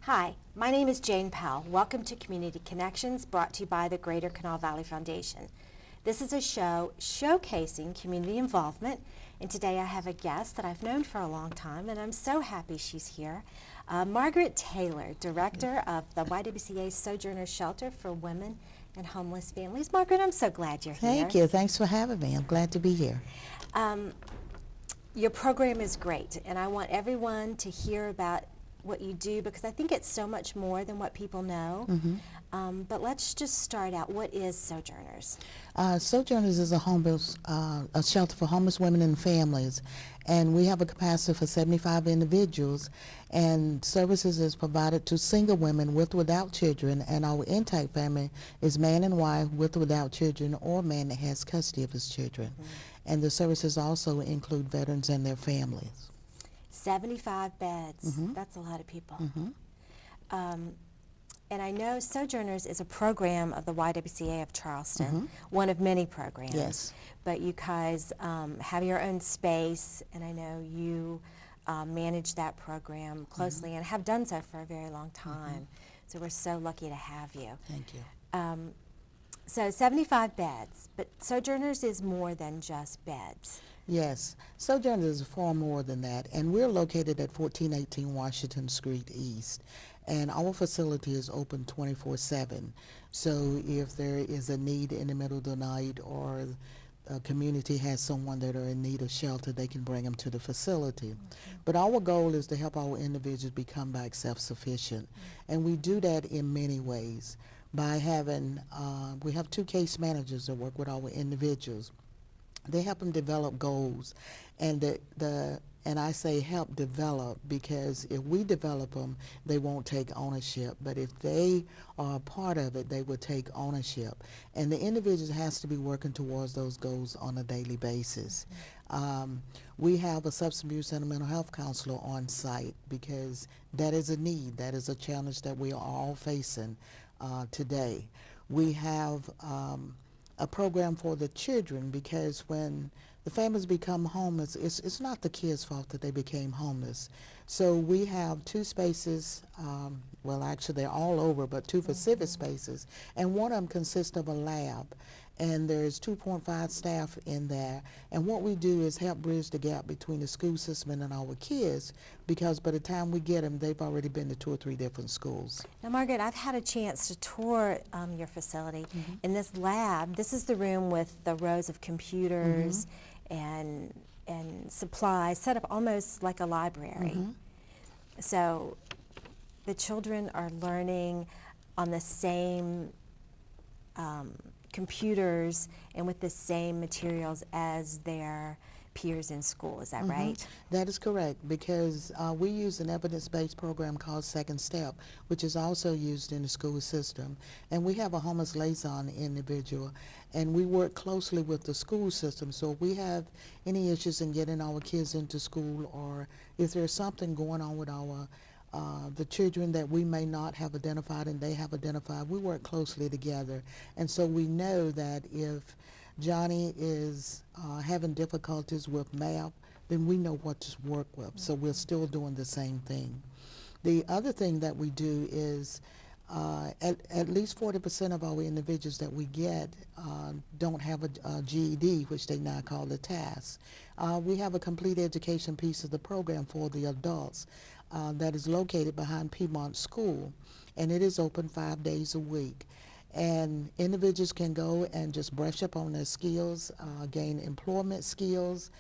Hi, my name is Jane Powell. Welcome to Community Connections, brought to you by the Greater Kanawha Valley Foundation. This is a show showcasing community involvement, and today I have a guest that I've known for a long time, and I'm so happy she's here. Margaret Taylor, Director of the YWCA Sojourner Shelter for Women and Homeless Families. Margaret, I'm so glad you're here. Thank you. Thanks for having me. I'm glad to be here. Your program is great, and I want everyone to hear about what you do because I think it's so much more than what people know. But let's just start out. What is Sojourners? Sojourners is a shelter for homeless women and families, and we have a capacity for 75 individuals, and services is provided to single women with or without children, and our intake family is man and wife with or without children, or man that has custody of his children. And the services also include veterans and their families. 75 beds. That's a lot of people. And I know Sojourners is a program of the YWCA of Charleston, one of many programs. Yes. But you guys have your own space, and I know you manage that program closely and have done so for a very long time. So we're so lucky to have you. Thank you. So 75 beds, but Sojourners is more than just beds. Yes, Sojourners is far more than that, and we're located at 1418 Washington Street East, and our facility is open 24/7. So if there is a need in the middle of the night or a community has someone that are in need of shelter, they can bring them to the facility. But our goal is to help our individuals become back self-sufficient, and we do that in many ways by having, we have 2 case managers that work with our individuals. They help them develop goals, and and I say help develop because if we develop them, they won't take ownership. But if they are a part of it, they will take ownership. And the individual has to be working towards those goals on a daily basis. We have a substance abuse and a mental health counselor on site because that is a need. That is a challenge that we are all facing today. We have a program for the children because when the families become homeless, it's not the kids' fault that they became homeless. So we have 2 spaces, well actually they're all over, but 2 specific spaces, and one of them consists of a lab, and there's 2.5 staff in there, and what we do is help bridge the gap between the school system and our kids, because by the time we get them, they've already been to 2 or 3 different schools. Now, Margaret, I've had a chance to tour your facility. In this lab, this is the room with the rows of computers and supplies set up almost like a library. So the children are learning on the same computers and with the same materials as their peers in school. Is that right? That is correct, because we use an evidence-based program called Second Step, which is also used in the school system. And we have a homeless liaison individual, and we work closely with the school system. So if we have any issues in getting our kids into school, or if there's something going on with our the children that we may not have identified and they have identified, we work closely together. And so we know that if Johnny is having difficulties with math, then we know what to work with. So we're still doing the same thing. The other thing that we do is at least 40% of our individuals that we get don't have a GED, which they now call the TAS. We have a complete education piece of the program for the adults that is located behind Piedmont School, and it is open 5 days a week. And individuals can go and just brush up on their skills, gain employment skills.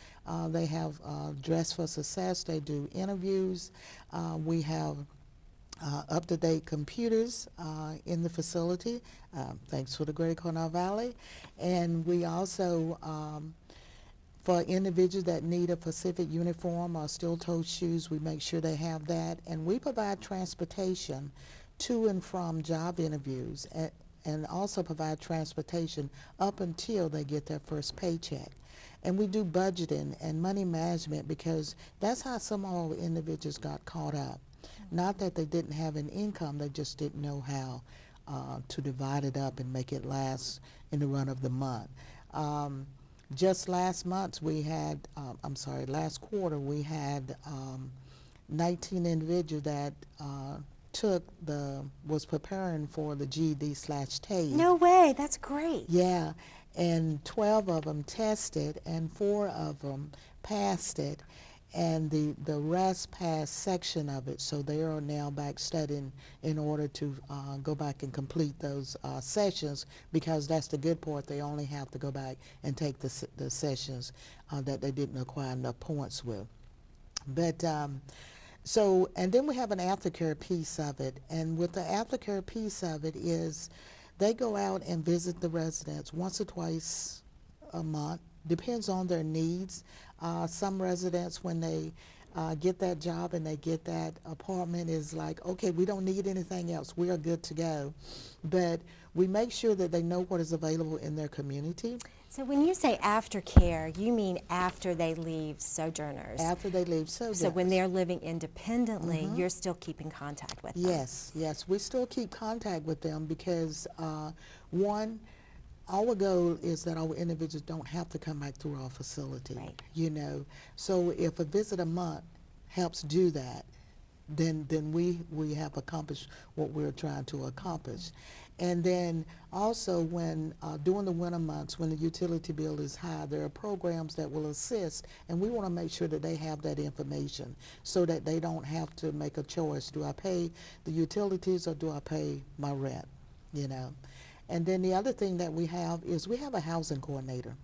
They have Dress for Success. They do interviews. We have up-to-date computers in the facility, thanks to the Greater Kanawha Valley. And we also, for individuals that need a specific uniform or steel-toed shoes, we make sure they have that. And we provide transportation to and from job interviews, and also provide transportation up until they get their first paycheck. And we do budgeting and money management because that's how some of our individuals got caught up. Not that they didn't have an income, they just didn't know how to divide it up and make it last in the run of the month. Just last month we had, last quarter we had 19 individuals that was preparing for the GED/TAFE. No way, that's great. Yeah, and 12 of them tested, and 4 of them passed it, and the rest passed section of it. So they are now back studying in order to go back and complete those sessions, because that's the good part. They only have to go back and take the sessions that they didn't acquire enough points with. But so, and then we have an aftercare piece of it, and with the aftercare piece of it is they go out and visit the residents once or twice a month, depends on their needs. Some residents, when they get that job and they get that apartment, is like, okay, we don't need anything else, we are good to go. But we make sure that they know what is available in their community. So when you say aftercare, you mean after they leave Sojourners? After they leave Sojourners. So when they're living independently, you're still keeping contact with them? Yes, we still keep contact with them because one, our goal is that our individuals don't have to come back through our facility. Right. You know, so if a visit a month helps do that, then we have accomplished what we're trying to accomplish. And then also when during the winter months, when the utility bill is high, there are programs that will assist, and we want to make sure that they have that information so that they don't have to make a choice. Do I pay the utilities or do I pay my rent? You know. And then the other thing that we have is we have a housing coordinator.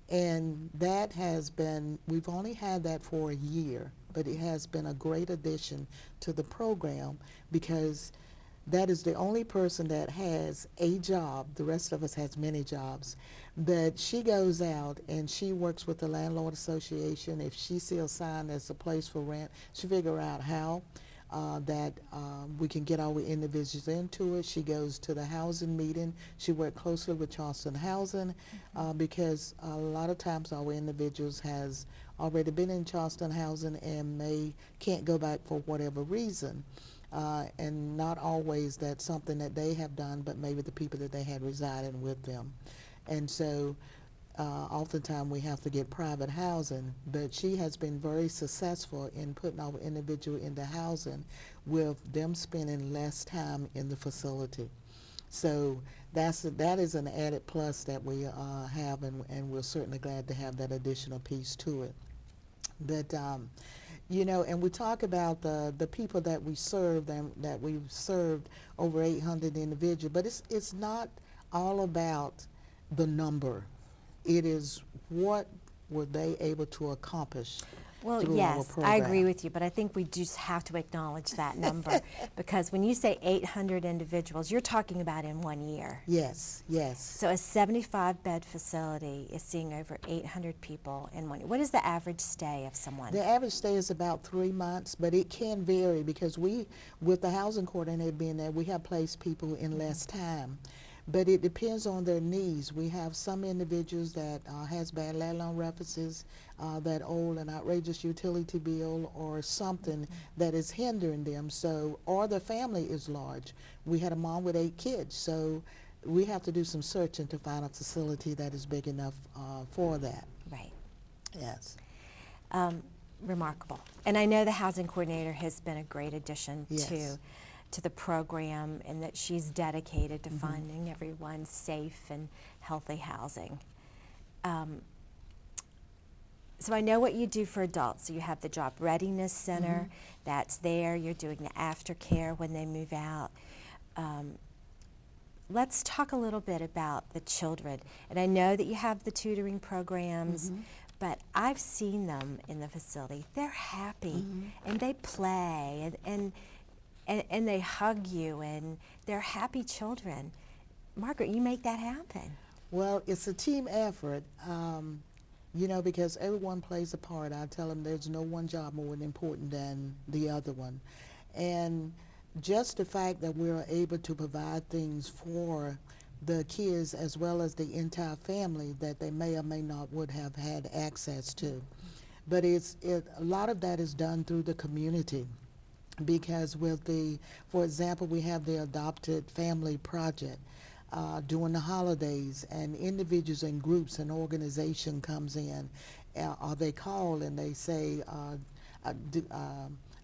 And that has been, we've only had that for a year, but it has been a great addition to the program because that is the only person that has a job. The rest of us has many jobs. But she goes out and she works with the landlord association. If she sees a sign that's a place for rent, she figure out how that we can get our individuals into it. She goes to the housing meeting. She works closely with Charleston Housing because a lot of times our individuals has already been in Charleston Housing and can't go back for whatever reason. And not always that's something that they have done, but maybe the people that they had residing with them. And so oftentimes we have to get private housing, but she has been very successful in putting our individual into housing with them spending less time in the facility. So that is an added plus that we have, and we're certainly glad to have that additional piece to it. But you know, and we talk about the people that we serve, that we've served over 800 individuals, but it's not all about the number. It is what were they able to accomplish. Well, through our yes, I program. agree with you, but I think we just have to acknowledge that number because when you say 800 individuals, you're talking about in 1 year. Yes, yes. So a 75-bed facility is seeing over 800 people in 1 year. What is the average stay of someone? The average stay is about 3 months, but it can vary because with the housing coordinator being there, we have placed people in less time. But it depends on their needs. We have some individuals that has bad landlord references, that owe an outrageous utility bill or something that is hindering them. So, or their family is large. We had a mom with 8 kids, so we have to do some searching to find a facility that is big enough for that. Right. Yes. Remarkable. And I know the housing coordinator has been a great addition Yes. to the program, and that she's dedicated to finding everyone safe and healthy housing. So I know what you do for adults. So you have the Job Readiness Center that's there. You're doing the aftercare when they move out. Let's talk a little bit about the children. And I know that you have the tutoring programs, but I've seen them in the facility. They're happy and they play and they hug you, and they're happy children. Margaret, you make that happen. Well, it's a team effort, you know, because everyone plays a part. I tell them there's no one job more important than the other one. And just the fact that we're able to provide things for the kids as well as the entire family that they may or may not would have had access to. But a lot of that is done through the community. Because for example, we have the Adopted Family Project during the holidays, and individuals and groups and organization comes in, or they call and they say,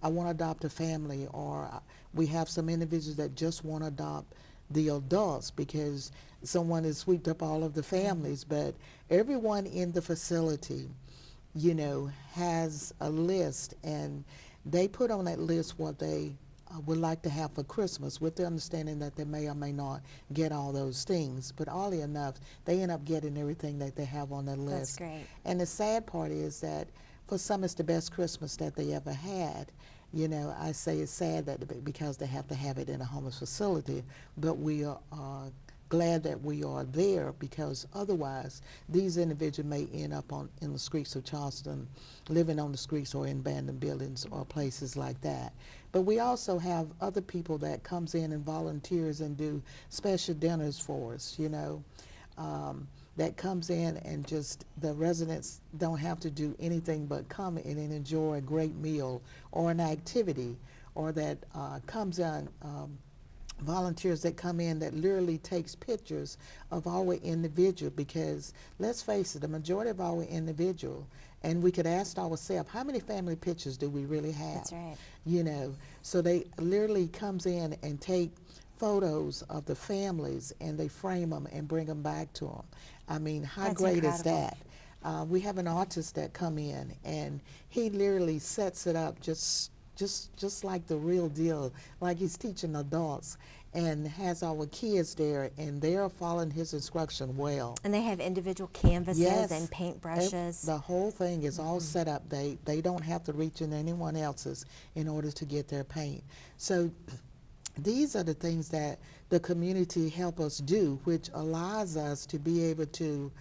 I want to adopt a family, or we have some individuals that just want to adopt the adults because someone has swept up all of the families. But everyone in the facility, you know, has a list, and they put on that list what they would like to have for Christmas, with the understanding that they may or may not get all those things. But oddly enough, they end up getting everything that they have on their list. That's great. And the sad part is that for some it's the best Christmas that they ever had. You know, I say it's sad that because they have to have it in a homeless facility, but we are glad that we are there, because otherwise these individuals may end up in the streets of Charleston, living on the streets or in abandoned buildings or places like that. But we also have other people that comes in and volunteers and do special dinners for us, you know, that comes in, and just the residents don't have to do anything but come in and enjoy a great meal or an activity, or that comes in, volunteers that come in that literally takes pictures of our individual, because let's face it, the majority of our individual, and we could ask ourselves, how many family pictures do we really have? That's right. You know, so they literally comes in and take photos of the families, and they frame them and bring them back to them. I mean, how That's great incredible. is that? We have an artist that come in, and he literally sets it up just like the real deal, like he's teaching adults, and has our kids there, and they're following his instruction well. And they have individual canvases Yes. and paintbrushes. The whole thing is all set up. They don't have to reach in anyone else's in order to get their paint. So these are the things that the community help us do, which allows us to be able to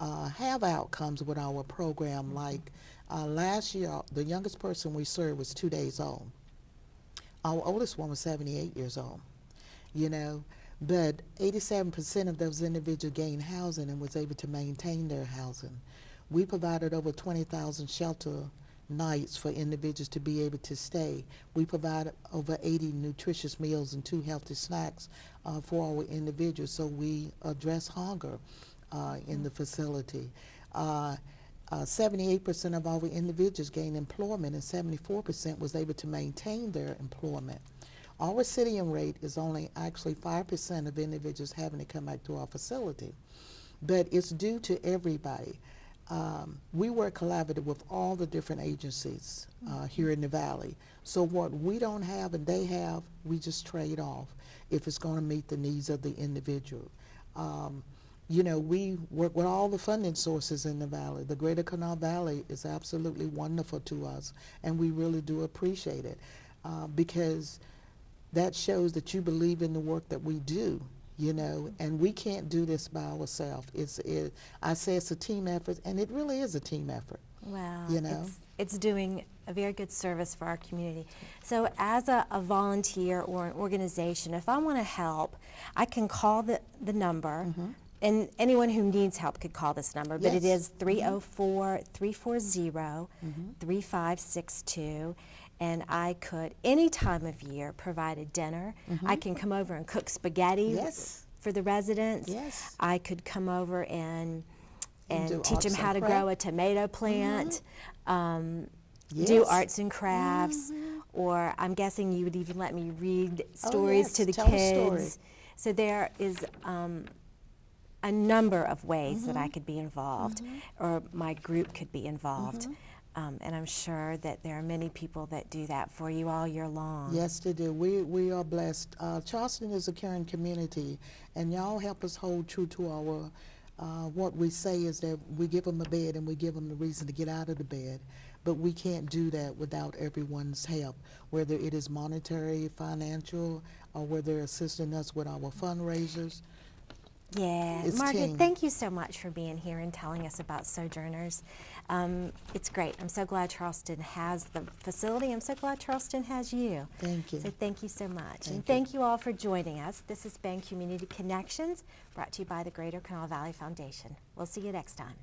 have outcomes with our program. Like last year, the youngest person we served was 2 days old. Our oldest one was 78 years old, you know, but 87% of those individuals gained housing and was able to maintain their housing. We provided over 20,000 shelter nights for individuals to be able to stay. We provide over 80 nutritious meals and 2 healthy snacks for our individuals, so we address hunger in the facility. 78% of our individuals gained employment, and 74% was able to maintain their employment. Our sitting rate is only actually 5% of individuals having to come back to our facility, but it's due to everybody. We work collaboratively with all the different agencies here in the Valley. So what we don't have and they have, we just trade off if it's going to meet the needs of the individual. You know, we work with all the funding sources in the Valley. The Greater Kanawha Valley is absolutely wonderful to us, and we really do appreciate it because that shows that you believe in the work that we do. You know, and we can't do this by ourselves. I say it's a team effort, and it really is a team effort. Wow, you know, it's doing a very good service for our community. So as a volunteer or an organization, if I want to help, I can call the number, and anyone who needs help could call this number, but it is 304-340-3562. And I could, any time of year, provide a dinner. I can come over and cook spaghetti for the residents. I could come over and teach them how to grow a tomato plant, do arts and crafts, or I'm guessing you would even let me read stories to the kids. So there is a number of ways that I could be involved, or my group could be involved. And I'm sure that there are many people that do that for you all year long. Yes, they do. We are blessed. Charleston is a caring community, and y'all help us hold true to our, what we say is that we give them a bed and we give them the reason to get out of the bed. But we can't do that without everyone's help, whether it is monetary, financial, or whether they're assisting us with our fundraisers. Yeah, It's Margaret, team. thank you so much for being here and telling us about Sojourners. It's great. I'm so glad Charleston has the facility. I'm so glad Charleston has you. Thank you. So thank you so much. And you. thank you all for joining us. This has been Community Connections, brought to you by the Greater Kanawha Valley Foundation. We'll see you next time.